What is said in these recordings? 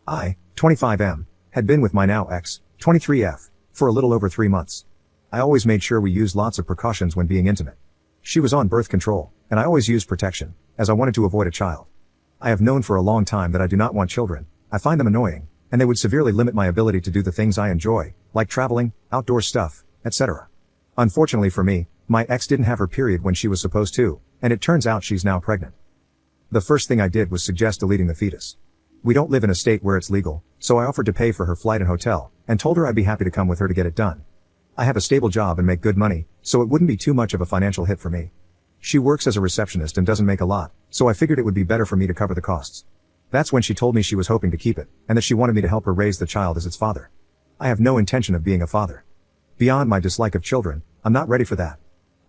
I, 25M, had been with my now ex, 23F, for a little over 3 months. I always made sure we used lots of precautions when being intimate. She was on birth control, and I always used protection, as I wanted to avoid a child. I have known for a long time that I do not want children. I find them annoying, and they would severely limit my ability to do the things I enjoy, like traveling, outdoor stuff, etc. Unfortunately for me, my ex didn't have her period when she was supposed to, and it turns out she's now pregnant. The first thing I did was suggest deleting the fetus. We don't live in a state where it's legal, so I offered to pay for her flight and hotel, and told her I'd be happy to come with her to get it done. I have a stable job and make good money, so it wouldn't be too much of a financial hit for me. She works as a receptionist and doesn't make a lot, so I figured it would be better for me to cover the costs. That's when she told me she was hoping to keep it, and that she wanted me to help her raise the child as its father. I have no intention of being a father. Beyond my dislike of children, I'm not ready for that.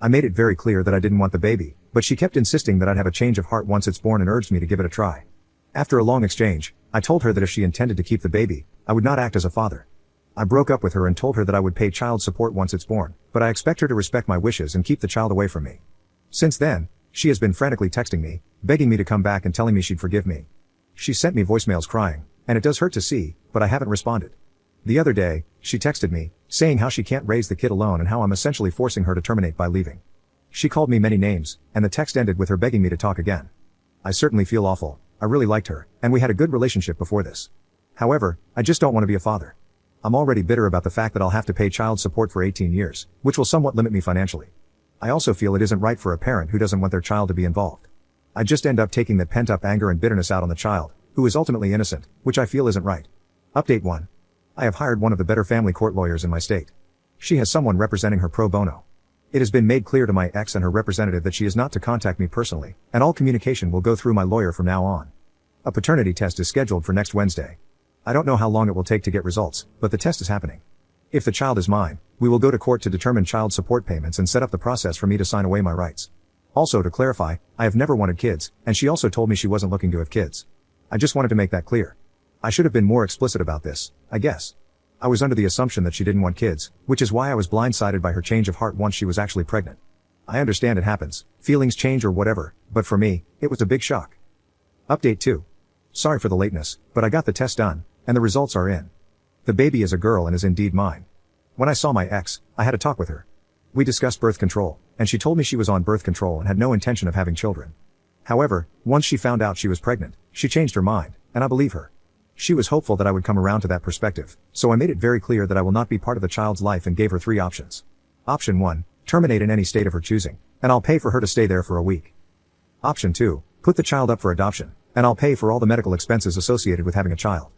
I made it very clear that I didn't want the baby, but she kept insisting that I'd have a change of heart once it's born and urged me to give it a try. After a long exchange, I told her that if she intended to keep the baby, I would not act as a father. I broke up with her and told her that I would pay child support once it's born, but I expect her to respect my wishes and keep the child away from me. Since then, she has been frantically texting me, begging me to come back and telling me she'd forgive me. She sent me voicemails crying, and it does hurt to see, but I haven't responded. The other day, she texted me, saying how she can't raise the kid alone and how I'm essentially forcing her to terminate by leaving. She called me many names, and the text ended with her begging me to talk again. I certainly feel awful. I really liked her, and we had a good relationship before this. However, I just don't want to be a father. I'm already bitter about the fact that I'll have to pay child support for 18 years, which will somewhat limit me financially. I also feel it isn't right for a parent who doesn't want their child to be involved. I just end up taking that pent-up anger and bitterness out on the child, who is ultimately innocent, which I feel isn't right. Update 1. I have hired one of the better family court lawyers in my state. She has someone representing her pro bono. It has been made clear to my ex and her representative that she is not to contact me personally, and all communication will go through my lawyer from now on. A paternity test is scheduled for next Wednesday. I don't know how long it will take to get results, but the test is happening. If the child is mine, we will go to court to determine child support payments and set up the process for me to sign away my rights. Also, to clarify, I have never wanted kids, and she also told me she wasn't looking to have kids. I just wanted to make that clear. I should have been more explicit about this, I guess. I was under the assumption that she didn't want kids, which is why I was blindsided by her change of heart once she was actually pregnant. I understand it happens, feelings change or whatever, but for me, it was a big shock. Update 2. Sorry for the lateness, but I got the test done, and the results are in. The baby is a girl and is indeed mine. When I saw my ex, I had a talk with her. We discussed birth control, and she told me she was on birth control and had no intention of having children. However, once she found out she was pregnant, she changed her mind, and I believe her. She was hopeful that I would come around to that perspective, so I made it very clear that I will not be part of the child's life and gave her 3 options. Option 1, terminate in any state of her choosing, and I'll pay for her to stay there for a week. Option 2, put the child up for adoption, and I'll pay for all the medical expenses associated with having a child.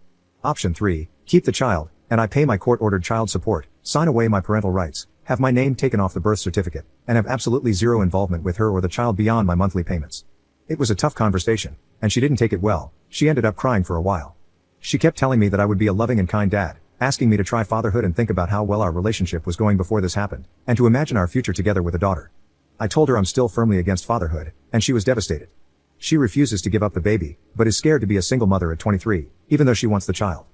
Option 3, keep the child, and I pay my court-ordered child support, sign away my parental rights, have my name taken off the birth certificate, and have absolutely zero involvement with her or the child beyond my monthly payments. It was a tough conversation, and she didn't take it well. She ended up crying for a while. She kept telling me that I would be a loving and kind dad, asking me to try fatherhood and think about how well our relationship was going before this happened, and to imagine our future together with a daughter. I told her I'm still firmly against fatherhood, and she was devastated. She refuses to give up the baby, but is scared to be a single mother at 23, even though she wants the child.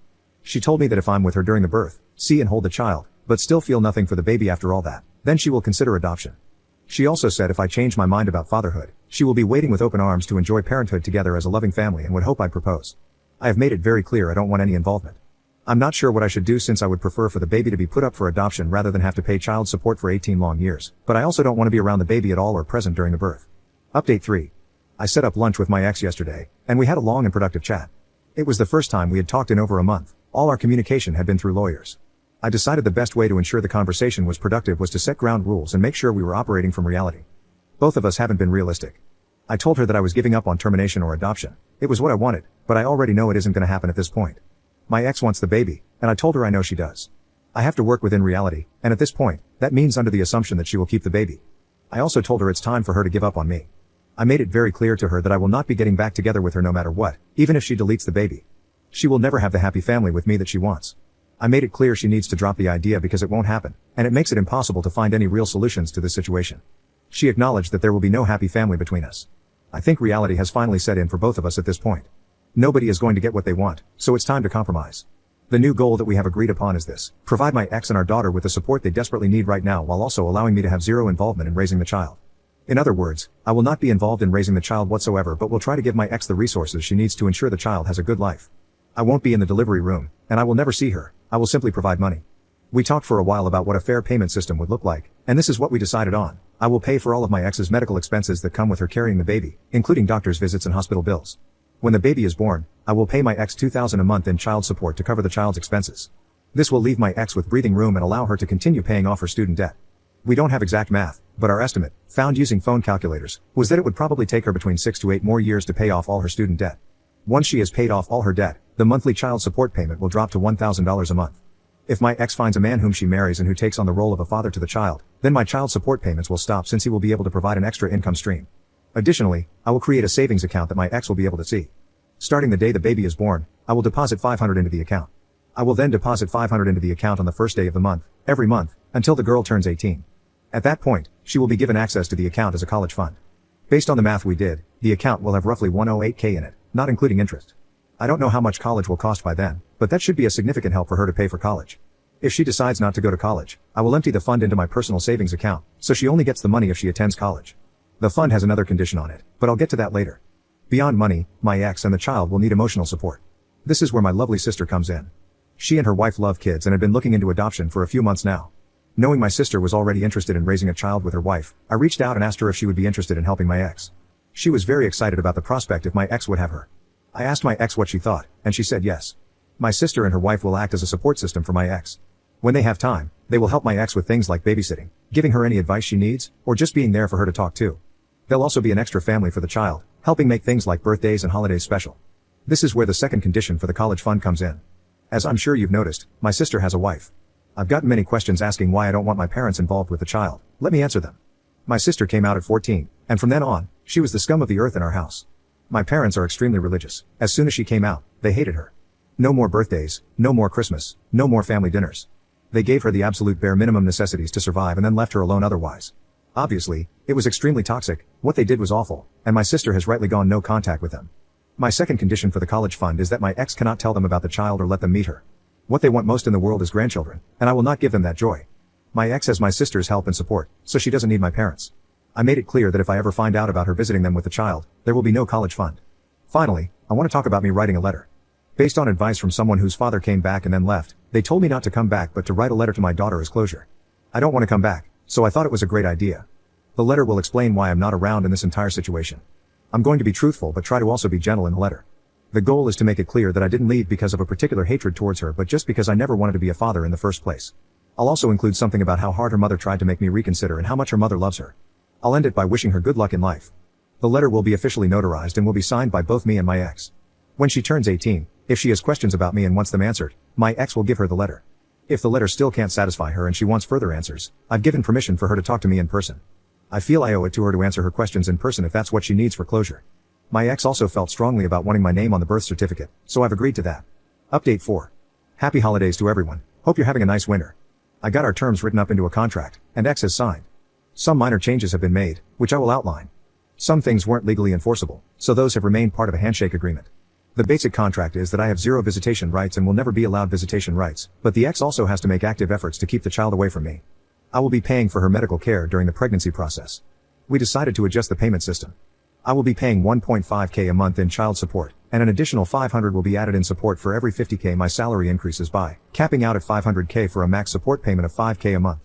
She told me that if I'm with her during the birth, see and hold the child, but still feel nothing for the baby after all that, then she will consider adoption. She also said if I change my mind about fatherhood, she will be waiting with open arms to enjoy parenthood together as a loving family and would hope I'd propose. I have made it very clear I don't want any involvement. I'm not sure what I should do since I would prefer for the baby to be put up for adoption rather than have to pay child support for 18 long years, but I also don't want to be around the baby at all or present during the birth. Update 3. I set up lunch with my ex yesterday, and we had a long and productive chat. It was the first time we had talked in over a month. All our communication had been through lawyers. I decided the best way to ensure the conversation was productive was to set ground rules and make sure we were operating from reality. Both of us haven't been realistic. I told her that I was giving up on termination or adoption. It was what I wanted, but I already know it isn't going to happen at this point. My ex wants the baby, and I told her I know she does. I have to work within reality, and at this point, that means under the assumption that she will keep the baby. I also told her it's time for her to give up on me. I made it very clear to her that I will not be getting back together with her no matter what, even if she deletes the baby. She will never have the happy family with me that she wants. I made it clear she needs to drop the idea because it won't happen, and it makes it impossible to find any real solutions to this situation. She acknowledged that there will be no happy family between us. I think reality has finally set in for both of us at this point. Nobody is going to get what they want, so it's time to compromise. The new goal that we have agreed upon is this: provide my ex and our daughter with the support they desperately need right now while also allowing me to have zero involvement in raising the child. In other words, I will not be involved in raising the child whatsoever but will try to give my ex the resources she needs to ensure the child has a good life. I won't be in the delivery room, and I will never see her. I will simply provide money. We talked for a while about what a fair payment system would look like, and this is what we decided on. I will pay for all of my ex's medical expenses that come with her carrying the baby, including doctor's visits and hospital bills. When the baby is born, I will pay my ex $2,000 a month in child support to cover the child's expenses. This will leave my ex with breathing room and allow her to continue paying off her student debt. We don't have exact math, but our estimate, found using phone calculators, was that it would probably take her between 6 to 8 more years to pay off all her student debt. Once she has paid off all her debt, the monthly child support payment will drop to $1,000 a month. If my ex finds a man whom she marries and who takes on the role of a father to the child, then my child support payments will stop since he will be able to provide an extra income stream. Additionally, I will create a savings account that my ex will be able to see. Starting the day the baby is born, I will deposit $500 into the account. I will then deposit $500 into the account on the first day of the month, every month, until the girl turns 18. At that point, she will be given access to the account as a college fund. Based on the math we did, the account will have roughly $108K in it, not including interest. I don't know how much college will cost by then, but that should be a significant help for her to pay for college. If she decides not to go to college, I will empty the fund into my personal savings account, so she only gets the money if she attends college. The fund has another condition on it, but I'll get to that later. Beyond money, my ex and the child will need emotional support. This is where my lovely sister comes in. She and her wife love kids and have been looking into adoption for a few months now. Knowing my sister was already interested in raising a child with her wife, I reached out and asked her if she would be interested in helping my ex. She was very excited about the prospect if my ex would have her. I asked my ex what she thought, and she said yes. My sister and her wife will act as a support system for my ex. When they have time, they will help my ex with things like babysitting, giving her any advice she needs, or just being there for her to talk to. They'll also be an extra family for the child, helping make things like birthdays and holidays special. This is where the second condition for the college fund comes in. As I'm sure you've noticed, my sister has a wife. I've gotten many questions asking why I don't want my parents involved with the child. Let me answer them. My sister came out at 14, and from then on, she was the scum of the earth in our house. My parents are extremely religious. As soon as she came out, they hated her. No more birthdays, no more Christmas, no more family dinners. They gave her the absolute bare minimum necessities to survive and then left her alone otherwise. Obviously, it was extremely toxic, what they did was awful, and my sister has rightly gone no contact with them. My second condition for the college fund is that my ex cannot tell them about the child or let them meet her. What they want most in the world is grandchildren, and I will not give them that joy. My ex has my sister's help and support, so she doesn't need my parents. I made it clear that if I ever find out about her visiting them with the child, there will be no college fund. Finally, I want to talk about me writing a letter. Based on advice from someone whose father came back and then left, they told me not to come back but to write a letter to my daughter as closure. I don't want to come back, so I thought it was a great idea. The letter will explain why I'm not around in this entire situation. I'm going to be truthful but try to also be gentle in the letter. The goal is to make it clear that I didn't leave because of a particular hatred towards her but just because I never wanted to be a father in the first place. I'll also include something about how hard her mother tried to make me reconsider and how much her mother loves her. I'll end it by wishing her good luck in life. The letter will be officially notarized and will be signed by both me and my ex. When she turns 18, if she has questions about me and wants them answered, my ex will give her the letter. If the letter still can't satisfy her and she wants further answers, I've given permission for her to talk to me in person. I feel I owe it to her to answer her questions in person if that's what she needs for closure. My ex also felt strongly about wanting my name on the birth certificate, so I've agreed to that. Update 4. Happy holidays to everyone. Hope you're having a nice winter. I got our terms written up into a contract, and ex has signed. Some minor changes have been made, which I will outline. Some things weren't legally enforceable, so those have remained part of a handshake agreement. The basic contract is that I have 0 visitation rights and will never be allowed visitation rights, but the ex also has to make active efforts to keep the child away from me. I will be paying for her medical care during the pregnancy process. We decided to adjust the payment system. I will be paying $1.5K a month in child support, and an additional $500 will be added in support for every $50K my salary increases by, capping out at $500K for a max support payment of $5K a month.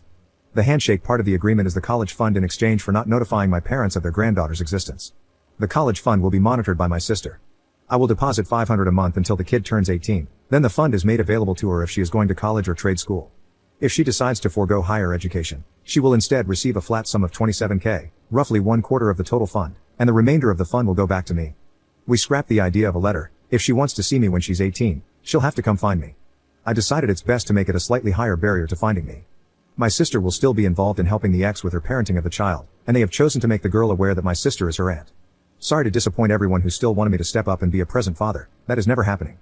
The handshake part of the agreement is the college fund in exchange for not notifying my parents of their granddaughter's existence. The college fund will be monitored by my sister. I will deposit $500 a month until the kid turns 18, then the fund is made available to her if she is going to college or trade school. If she decides to forego higher education, she will instead receive a flat sum of $27K, roughly 1/4 of the total fund, and the remainder of the fund will go back to me. We scrapped the idea of a letter. If she wants to see me when she's 18, she'll have to come find me. I decided it's best to make it a slightly higher barrier to finding me. My sister will still be involved in helping the ex with her parenting of the child, and they have chosen to make the girl aware that my sister is her aunt. Sorry to disappoint everyone who still wanted me to step up and be a present father. That is never happening.